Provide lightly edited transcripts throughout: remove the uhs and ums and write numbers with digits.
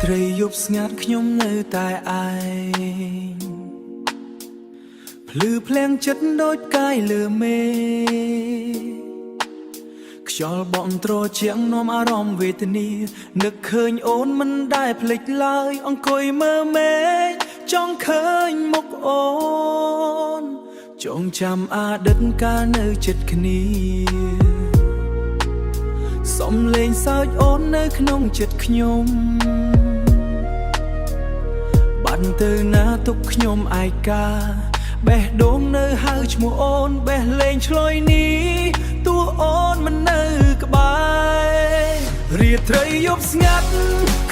ត្រីយប់ស្ងាត់ខ្ញុំនៅតែឯងភ្លឺភ្លាំងចិត្តដូចផ្កាយលើមេខ្យល់បក់ត្រជាងនាំអារម្មណ៍វេទនានឹកឃើញអូនមិនដែលភ្លេចឡើយអង្គុយមើលមេឃចង់ឃើញមុខអូនចងចាំអតីតកាលនៅចិត្តគ្នាសំលេងសើចអូននៅក្នុងចិត្តខ្ញុំបាត់ទៅណាទុកខ្ញុំឯកាបេះដូងនៅហៅឈ្មោះអូនបេះលេងឆ្លុយនេះតួអូនមិននៅក្បែររាត្រីយប់ស្ងាត់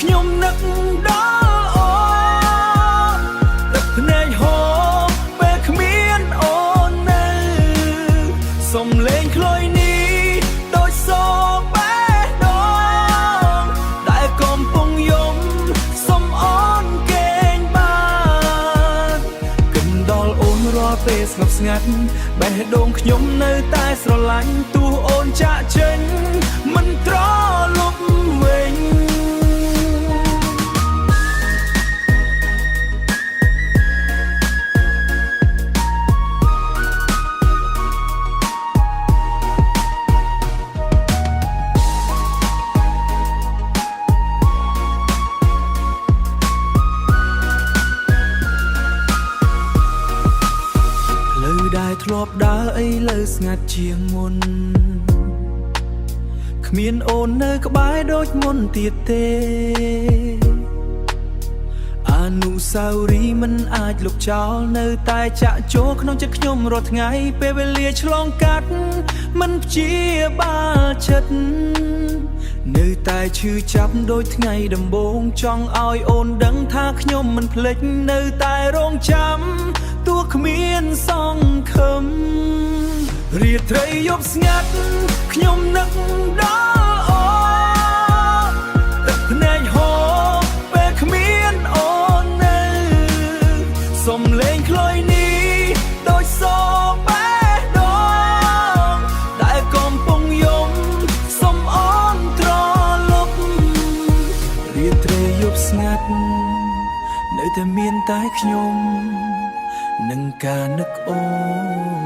ខ្ញុំនឹកដល់អូនទឹកភ្នែកហូរពេលគ្មានអូននៅសំលេងឆ្លុយនេះដូចសបេះដូងដែលកំពុងយំសុំអូនកេងបានគិនដល់អូនរាល់ពេលស្ងប់ស្ងាត់បេះដូងខ្ញុំនៅតែស្រឡាញ់ទោះអូនចាក់ចេញមិនត្រលប់វិញដែលធ្លាប់ដើរអីលើស្ងាត់ជាងមុនគ្មានអូននៅក្បែរដូចមុនទៀតទេអនុស្សាវរីយ៍មិនអាចលុបចោលនៅតែចាក់ចូលក្នុងចិត្តខ្ញុំរាល់ថ្ងៃពេលវេលាឆ្លងកាត់មិនព្យាបាលចិត្តនៅតែឈឺចាប់ដូចថ្ងៃដំបូងចង់ឲ្យអូនដឹងថាខ្ញុំមិនភ្លេចនៅតែរងចាំទោះគ្មានសង្ឃឹមរាត្រីយប់ស្ងាត់ខ្ញុំនឹកដល់អូនទឹកភ្នែកហូរពេលគ្មានអូននៅសំលេងខ្លុយនេះដូចសបេះដូងដែលកំពុងយំសុំអូនត្រលប់រាត្រីយប់ស្ងាត់នៅតែមានតែខ្ញុំនឹងការនឹកអូន